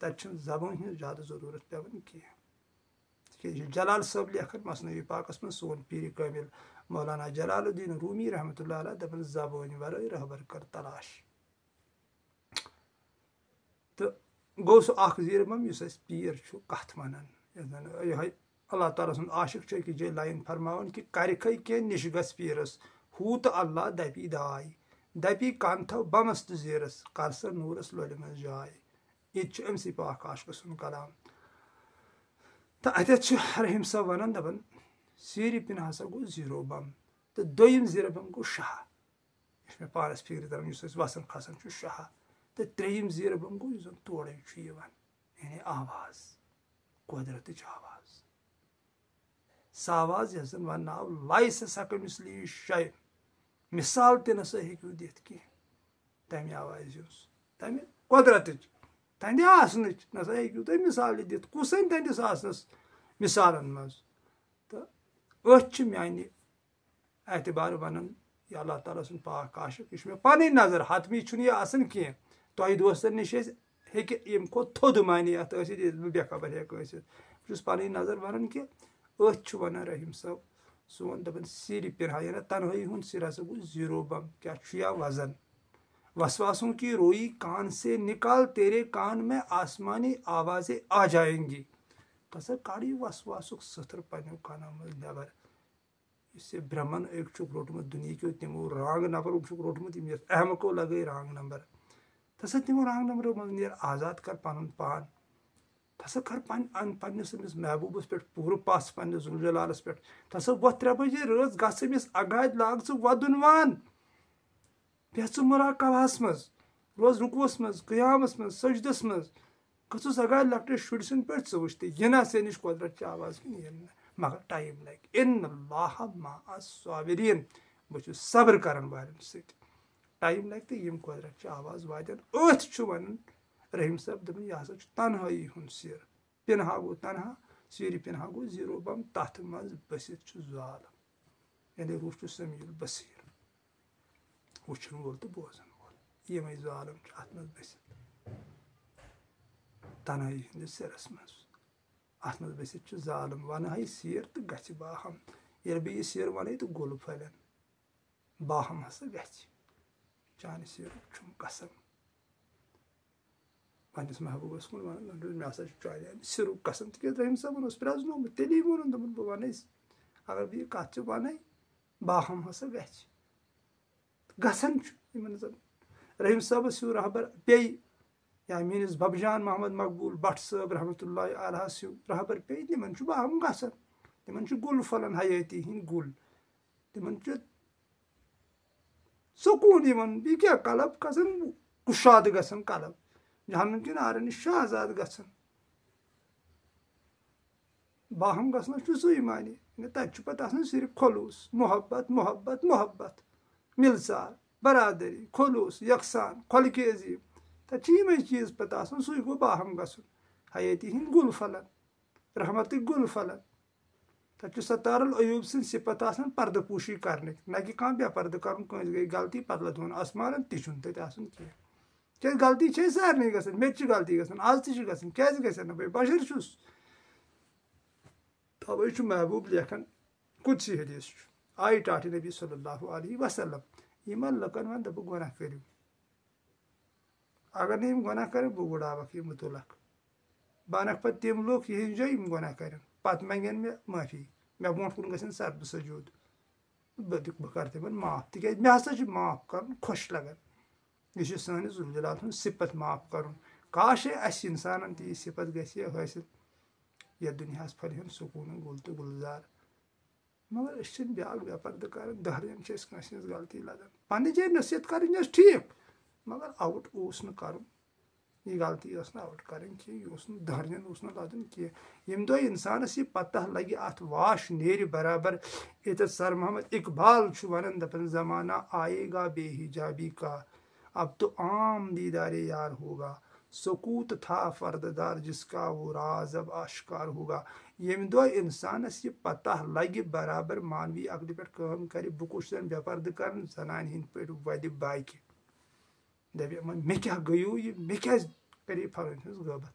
تب زبان ہز زیادہ ضرورت پیوان کی جلال صٲب لیکھان مثنوی پاکس من سون پیٖر کامل مولانا جلال الدین رومی رحمتہ اللہ علیہ دپان زبان ورٲے رہبر کر تلاش تو گوٚو سُہ اکھ زیٖر بم یُس اَسہِ پیٖر چھُ کتھ ونان یۄس زن یِہوے اللہ تعالیٰ سُنٛد عاشق چھُ أکِس جایہِ لاین فرماوان کہِ کرِکھے کینٛہہ نِش گژھ پیٖرس ہوٗ تہٕ اللہ دپی داے دپی کن تھو بمس تہٕ زیٖرس کر سا نوٗرس لولہِ منٛز جاے یہِ تہِ چھُ أمسٕے پاک عاشقہٕ سُنٛد کلام تہٕ اتٮ۪تھ چھُ رحیٖم صٲب ونان دپان سیٖرِ پِن ہسا گوٚو زیٖرو بم تہٕ دوٚیِم زیٖرٕ بم گوٚو شاہ یہِ چھُ مےٚ پانس فِکرِ تران یُس أسۍ وسان کھسان چھُ شاہ تہٕ ترٛیٚیِم زیٖرٕ بم گوٚو یُس زن تورے چھُ یِوان یعنی آواز قۄدرتٕچ آواز سۄ آواز یۄس زن وننہٕ آو لایسہِ کٔمِسلی شاے مثال تہِ نسا ہیٚکِو دِتھ کینٛہہ تمہِ آوازِ ہٕنٛز تمہِ قۄدرتٕچ تہنٛدِ آسنٕچ نسا ہیٚکِو تُہۍ مِثالہِ دِتھ کُسن تہنٛدِس آسنس مثالن منٛز تہٕ أتھۍ چھِ میانہِ اعتبار ونان یہِ اللہ تعالیٰ سُنٛد پاک عاشق یہِ چھُ مےٚ پنٕنۍ نظر حتمی چھُنہٕ یہِ آسان کینٛہہ تۄہہِ دوستن نِش ٲسۍ ہیٚکہِ ییٚمہِ کھۄتہٕ تھوٚد معنی اتھ ٲسِتھ ییٚلہِ بہٕ بے خبر ہیٚکہٕ ٲسِتھ بہٕ چھُس پنٕنۍ نظر ونان کہِ أتھۍ چھُ ونان رحیٖم صٲب سون دپان سِرِ پِنہا یعنی تنہٲیی ہُنٛد سِر ہسا گوٚو زیٖرو بم کیاہ چھُ یا وزن وسواسوں کی روئی کان سے نکال تیرے کان میں آسمانی آوازیں آ جائیں گی ہسا کڑ یہِ وسواسُک سٕتھر پننیو کانو منٛز نٮ۪بر یُس یہِ برہمن أکۍ چھُکھ روٚٹمُت دُنہیٖکیو تِمو رانٛگ نمبرُک چھُکھ روٚٹمُت یِم یتھ احمقو لگٲے رانٛگ نمبر تسا تِمو رانٛگ نمبرو منٛز نیر آزاد کر پنُن پان تسا کر پننِس أمِس محبوٗبس پٮ۪ٹھ پوٗرٕ پژھ پننِس ذوالجلالس پٮ۪ٹھ تسا وۄتھ 3 بجے رٲژ گژھ أمِس اگادِ لاگ ژٕ ودُن وان بیٚہہ ژٕ مراقبہس منٛز روز رُکوٗوس منٛز قیامس منٛز سجدس منٛز گژھُس اگادِ لۄکٹِس شُرۍ سٕنٛدۍ پٲٹھۍ ژٕ وٕچھ تہٕ یِنا ژےٚ نِش قۄدرتچہِ آواز کِنہٕ یِنہٕ نہٕ مگر ٹایم لگہِ اِن اللہ مع الصابریٖن بہٕ چھُس صبر کرن والٮ۪ن سۭتۍ ٹایم لگہِ تہٕ یِم قۄدرتچہِ آواز واتن أتھۍ چھُ ونان رحیٖم صٲب دپان یہِ ہسا چھُ تنہٲیی ہُنٛد سِر پِنہا گوٚو تنہا سیٖرِ پِنہا گوٚو زیٖرو بم تتھ منٛز بٔسِتھ چھُ ظالم یعنی روح چھُ سمیٖل بصیٖر وٕچھن وول تہٕ بوزن وول یِمے ظالم چھِ اتھ منٛز بٔسِتھ تنہٲیی ہٕنٛدِس سِرس منٛز اتھ منٛز بٔسِتھ چھُ ظالم ونہٕ ہا سیر تہٕ گژھِ باہم ییٚلہِ بہٕ یہِ سیر ونہٕ تہٕ گُل پھلن باہم ہسا گژھِ چانہِ سیرُک چھُم قسم پننِس محبوٗبس کُن ونان مےٚ ہسا چھُ چانہِ سِرُک قسم تِکیٛازِ رحیٖم صٲبن اوس پرٛزنومُت تیٚلی ووٚنُن دوٚپُن بہٕ ونے اگر بہٕ یہِ کتھ ژٕ ونے باہم ہسا گژھِ گژھان چھُ یِمن زن رحیٖم صٲبس ہیوٗ رہبر پیٚیہِ یا میٲنِس ببجان محمد مقبوٗل بٹ صٲب رحمتہ اللہ علیہس ہیوٗ رہبر پیٚیہِ تِمن چھُ باہم گژھان تِمن چھُ گُل پھلن حیٲتی ہِنٛدۍ گُل تِمن چھُ سکوٗن یِوان بیٚیہِ کیٛاہ قلب گژھان کُشاد گژھان قلب جہنم کہِ نارن نِش چھُ آزاد گژھان باہم گژھنس چھُ سُے معنی تتہِ چھُ پتہٕ آسان صرف خلوٗص محبت محبت محبت ملسار برادری خلوٗص یکسان خۄلقہِ عظیٖم تتہِ چھِ یِمے چیٖز پتہٕ آسان سُے گوٚو باہم گژھُن حیٲتی ہِنٛدۍ گُل پھلن رحمتٕکۍ گُل پھلن تتہِ چھُ ستار العیوٗب سٕنٛدۍ صفت آسان پردٕ پوٗشی کرنٕکۍ نہ کہِ کانٛہہ بے پردٕ کرُن کٲنٛسہِ گٔے غلطی پتہٕ لدون آسمانن تہِ چھُنہٕ تتہِ آسان کینٛہہ کیٛازِ غلطی چھِ أسۍ سارنٕے گژھان مےٚ تہِ چھِ غلطی گژھان آز تہِ چھِ گژھان کیٛازِ گژھِ نہٕ بہٕ بشر چھُس توے چھُ محبوٗب لیکھان قُدسی حدیث چھُ آیہِ ٹاٹھِ نبی صلی اللہ علیہ وسلم یِمن لُکن وۄنۍ دوٚپُکھ گۄناہ کٔرِو اگر نہٕ یِم گۄناہ کرن بہٕ وٕڑاوکھ یِم تُلکھ بہٕ انکھ پتہٕ تِم لُکھ یِہنٛزِ جایہِ یِم گۄناہ کرن پتہٕ منگن مےٚ معٲفی مےٚ برونٛٹھ کُن گژھن سردٕ سجوٗد بہٕ کرٕ تِمن معاف تِکیٛازِ مےٚ ہسا چھُ معاف کرُن خۄش لگان یہِ چھُ سٲنِس ذوالجلال ہُنٛد صفت معاف کرُن کاشے اسہِ انسانن تہِ یہِ صفت گژھِ ہے حٲصِل یتھ دُنیاہس پھلہِ ہن سکوٗن گُل تہٕ گُلزار مگر أسۍ چھِنہٕ بیاکھ بے پردٕ کران دہرین چھِ أسۍ کٲنٛسہِ ہٕنٛز غلطی لگان پننہِ جایہِ نصیحت کرٕنۍ ٲس ٹھیٖک مگر آوُٹ اوس نہٕ کرُن یہِ غلطی ٲس نہٕ آوُٹ کرٕنۍ کینٛہہ یہِ اوس نہٕ دہرین اوس نہٕ لدُن کینٛہہ ییٚمہِ دۄہ انسانس یہِ پتہ لگہِ اتھ واش نیرِ برابر ییٚتٮ۪تھ سر محمد اقبال چھُ ونان دپان زمانہ آئے گا بے حجابی کا اب تو عام دیدار یار ہوگا سکوت تھا فرددار جس کا وہ راز اب آشکار ہوگا ییٚمہِ دۄہ انسانس یہِ پتہ لگہِ برابر مانوی عقلہِ پٮ۪ٹھ کٲم کرِ بہٕ کُس زن بے پردٕ کران زنانہِ ہٕنٛدۍ پٲٹھۍ ودِ باقہِ دپہِ یِمن مےٚ کیٛاہ گٔیو یہِ مےٚ کیٛازِ کرے فلٲنۍ ہٕنٛز غٲبت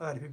ارحیم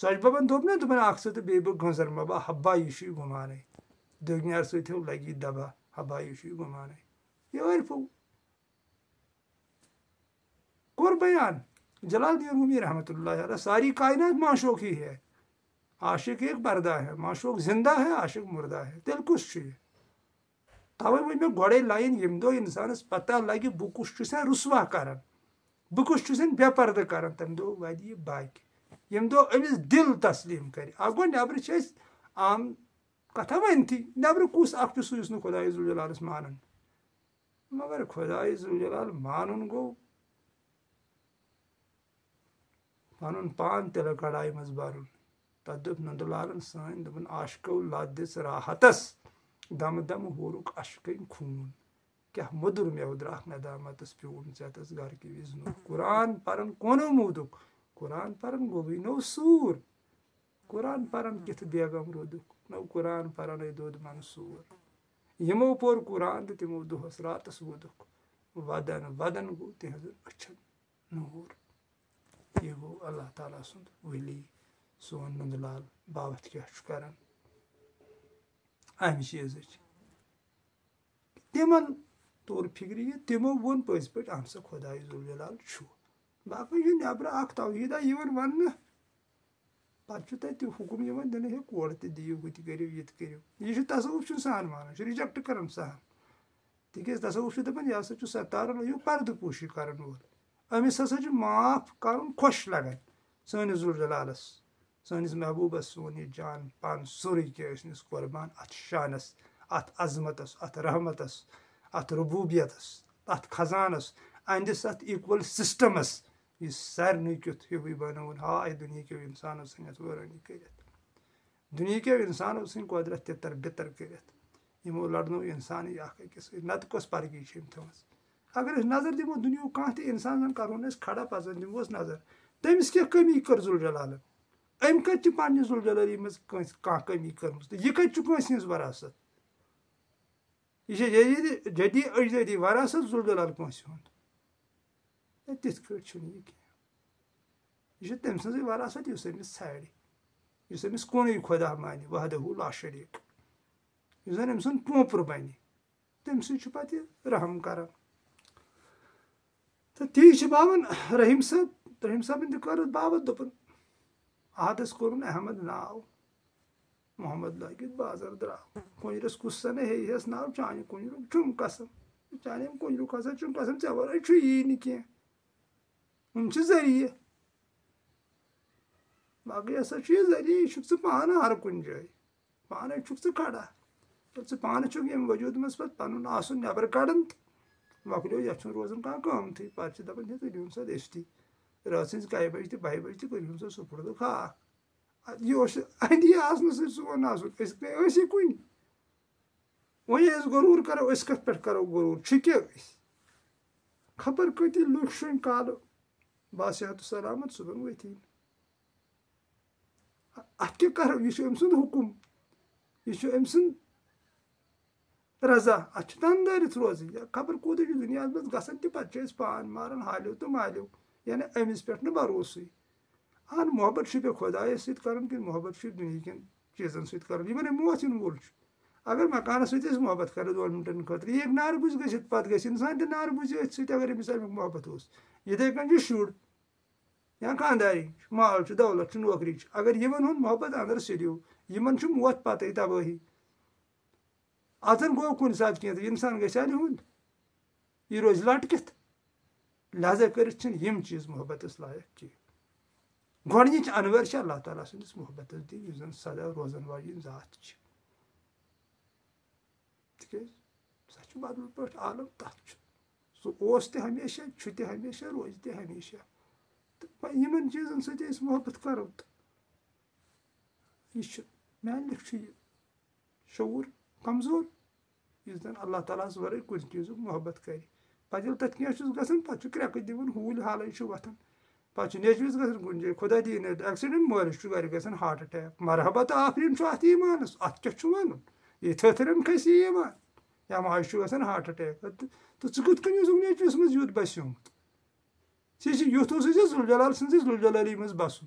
ژۄچہِ ببن دوٚپ نا دوٚپُن اکھ ژٕ تہٕ بیٚیہِ بہٕ گٔنٛزر مبا حبا یہِ چھُے گُمانے دٔگنیار سۭتۍ ہیوٚو لگی دبا حبا یہِ چھُے گُمانے یٲرۍ کوٚر بیان جلال الدین رومی رحمتہ اللہ علیہ ساری کائنات معشوق ہی ہے عاشق ایک پردہ ہے معشوق زندہ ہے عاشق مردہ ہے تیٚلہِ کُس چھُ یہِ تَوے ؤنۍ مےٚ گۄڈے لاین ییٚمہِ دۄہ اِنسانس پتہ لگہِ بہٕ کُس چھُسن رُسوا کران بہٕ کُس چھُسن بے پردٕ کران تمہِ دۄہ واتہِ یہِ باقی ییٚمہِ دۄہ أمِس دِل تسلیٖم کرِ اکھ گوٚو نیبرٕ چھِ أسۍ عام کتھا ؤنتھٕے نیبرٕ کُس اکھ چھُ سُہ یُس نہٕ خۄدایہِ ذوالجلالس مانان مگر خۄدایہِ ذوالجلال مانُن گوٚو پنُن پان تِلہٕ کڑایہِ منٛز برُن تتھ دوٚپ نندٕ لالن سٲنۍ دوٚپُن عاشقو لت دِژ راحتس دمہٕ دمہٕ ہورُکھ اشکٔنۍ خوٗن کیاہ موٚدُر میوٕ درٛاکھ ندامتس پیوٗن ژےٚ گرکہِ وِزِ نوٚو قرآن پرن کونو موٗدُکھ قرآن پرن گوٚوٕے نوٚو سوٗر قرآن پرن کِتھ بیگم روٗدُکھ نوٚو قرآن پرنے دۄد منصوٗر یِمو پوٚر قرآن تہٕ تِمو دۄہس راتس ووٚدُکھ ودن ودن گوٚو تِہنٛزن أچھن نوٗر یہِ گوٚو اللہ تعالیٰ سُنٛد ؤلی سون ننٛدٕ لال باوتھ کیاہ چھُ کران امہِ چیٖزٕچ تِمن توٚر فِکرِ یہِ تِمو ووٚن پٔزۍ پٲٹھۍ اہن سا خۄدایہِ ذوالجلال چھُ باقٕے چھُ نیبرٕ اکھ توحیٖدا یِوان وننہٕ پتہٕ چھُ تتہِ حُکُم یِوان دِنہٕ ہے کورِ تہِ دِیِو ہُہ تہِ کٔرِو یہِ تہِ کٔرِو یہِ چھُ تصوُف چھُنہٕ سہل مانان یہِ چھُ رِجیکٹ کران سہل تِکیازِ تصوُف چھُ دپان یہِ ہسا چھُ ستارن یہِ پردٕ پوٗشی کرن وول أمِس ہسا چھُ معاف کرُن خۄش لگان سٲنِس ذوالجلالس سٲنِس محبوٗبس سون یہِ جان پان سورُے کینٛہہ ٲسنِس قۄربان اتھ شانس اتھ عظمتس اتھ رحمتس اتھ ربوٗبیتس اتھ خزانس أہنٛدِس اتھ ایٖکول سسٹمس یُس سارنٕے کیُتھ ہیُوٕے بنووُن ہاے دُنہیٖکیو اِنسانو ژھٕنۍ اتھ وٲرٲنی کٔرِتھ دُنہیٖکیو اِنسانو ژھٕنۍ قۄدرت تِتر بِتر کٔرِتھ یِمو لڑنو اِنسانٕے اکھ أکِس سۭتۍ نتہٕ کۄس پرگی چھِ أمۍ تھٲومٕژ اگر أسۍ نظر دِمو دُنیہُک کانٛہہ تہِ اِنسان زن کرہون أسۍ کھڑا پتہٕ زن دِمہوس نظر تٔمِس کیٛاہ کٔمی کٔر ذوالجلالن أمۍ کتہِ چھِ پننہِ ذوالجلالی منٛز کٲنٛسہِ کانٛہہ کٔمی کٔرمٕژ تہٕ یہِ کتہِ چھُ کٲنٛسہِ ہٕنٛز وراثت یہِ چھِ جدی اجدادی وراثت ذوالجلال کٲنٛسہِ ہُنٛد تِتھ کٲٹھۍ چھُنہٕ یہِ کینٛہہ یہِ چھِ تٔمۍ سٕنٛزٕے وراثت یُس أمِس ژھانڈِ یُس أمِس کُنُے خۄدا مانہِ وحدہوٗ لا شریٖک یُس زن أمۍ سُنٛد پوپُر بنہِ تٔمۍ سٕے چھُ پتہٕ یہِ رحم کران تہٕ تی چھِ باوان رحیٖم صٲبن تہِ کٔر باوت دوٚپُن عادس کوٚرُن احمد ناو محمد لٲگِتھ بازر درٛاو کُنجرس کُس سا ہیٚیہِ ہس ناو چانہِ کُنجرُک چھُم قسم چانہِ کُنجرُک ہسا چھُم قسم ژےٚ ورٲے چھُ یی نہٕ کینٛہہ ہُم چھِ ذٔریعہٕ باقٕے ہسا چھُ یہِ ذٔریعہٕ یہِ چھُکھ ژٕ پانہٕ ہر کُنہِ جایہِ پانے چھُکھ ژٕ کھڑا ییٚلہِ ژٕ پانہٕ چھُکھ ییٚمہِ وجوٗد منٛز پتہٕ پنُن آسُن نٮ۪بر کڑان تہٕ مۄکلیو یتھ چھُنہٕ روزان کانٛہہ قۭمتھٕے پتہٕ چھِ دپان ہے تُلِوُن سا دٔستی رٲژ سٕنٛزِ کاہہِ بجہِ تہِ بہہِ بجہِ تہِ کٔرۍہُن سا سُپُردُک ہاکھ یہِ اوس أندی آسنہٕ سۭتۍ سون آسُن أسۍ ٲسی کُنہِ وۄنۍ أسۍ غروٗر کرو أسۍ کتھ پٮ۪ٹھ کرو غروٗر چھِ کیٛاہ أسۍ خبر کۭتِہ لُکھ شوٗنۍ کالہٕ باصحت سلامت صُبحن ؤتھی نہٕ اتھ کیٛاہ کرو یہِ چھُ أمۍ سُنٛد حُکُم یہِ چھُ أمۍ سُنٛد رضا اتھ چھُ تندٲرِتھ روزٕنۍ یا خبر کوٗتاہ چھُ دُنیاہس منٛز گژھان تہِ پتہٕ چھِ أسۍ پان ماران حالیو تہٕ مالیو یعنی أمِس پٮ۪ٹھ نہٕ بروسٕے اہن محبت چھُ مےٚ خۄدایس سۭتۍ کرُن کِنہٕ محبت چھُ دُنہیٖکٮ۪ن چیٖزن سۭتۍ کرُن یِمن اَمہِ موت یِنہٕ وول چھُ اگر مکانس سۭتۍ أسۍ محبت کرو 2 مِنٹن خٲطرٕ یہِ ہیٚکہِ نارٕ بٕزِ گٔژھِتھ پتہٕ گژھِ اِنسان تہِ نارٕ بٕزِ أتھۍ سۭتۍ اگر أمِس امیُک محبت اوس یِتھٕے کٔنۍ چھُ شُر یا خانٛدارِنۍ چھُ مال چھُ دولت چھُ نوکری چھِ اگر یِمن ہُنٛد محبت اندر سِلیو یِمن چھُ موت پتے تبٲہی اتھن گوٚو کُنہِ ساتہٕ کینٛہہ تہٕ اِنسان گژھِ ہا نِہُنٛد یہِ روزِ لٹکِتھ لہٰذا کٔرِتھ چھِنہٕ یِم چیٖز محبتس لایق کینٛہہ گۄڈنِچ انوٲرۍ چھِ اللہ تعالیٰ سٕنٛدِس محبتس دِنۍ یُس زن سدا روزن واجیٚنۍ ذات چھِ تِکیٛازِ سۄ چھِ بدل پٲٹھۍ عالم تتھ چھُ سُہ اوس تہِ ہمیشہ چھُ تہِ ہمیشہ روزِ تہِ ہمیشہ تہٕ یِمن چیٖزن سۭتۍ أسۍ محبت کرو تہٕ یہِ چھُ میانہِ لیٚکھِ چھُ یہِ شعوٗر کمزور یُس زن اللہ تعالیٰ ہس ورٲے کُنہِ چیٖزُک محبت کرِ پتہٕ ییٚلہِ تتھ کینٛہہ چھُس گژھان پتہٕ چھُ کرٛٮ۪کہٕ دِوان ہوٗلۍ حالٕے چھُ وۄتھان پتہٕ چھُ نیچوِس گژھان کُنہِ جایہِ خۄدا دِیِن ایٚکسِڈنٹ مٲلِس چھُ گرِ گژھان ہارٹ اٹیک مرحبا تہٕ آفریٖن چھُ اتھ ایٖمانس اتھ کیٛاہ چھُ ونُن یہِ تھٔتھرن کھسہِ یہِ ایٖمان یا ماجہِ چھُ گژھان ہارٹ اٹیک تہٕ ژٕ کِتھ کٔنۍ اوسُکھ نیچوِس منٛز یُتھ بسیومُت ژےٚ چھِ یُتھ اوسُے ژےٚ ذوالجلال سٕنٛزِ ذوالجلالی منٛز بسُن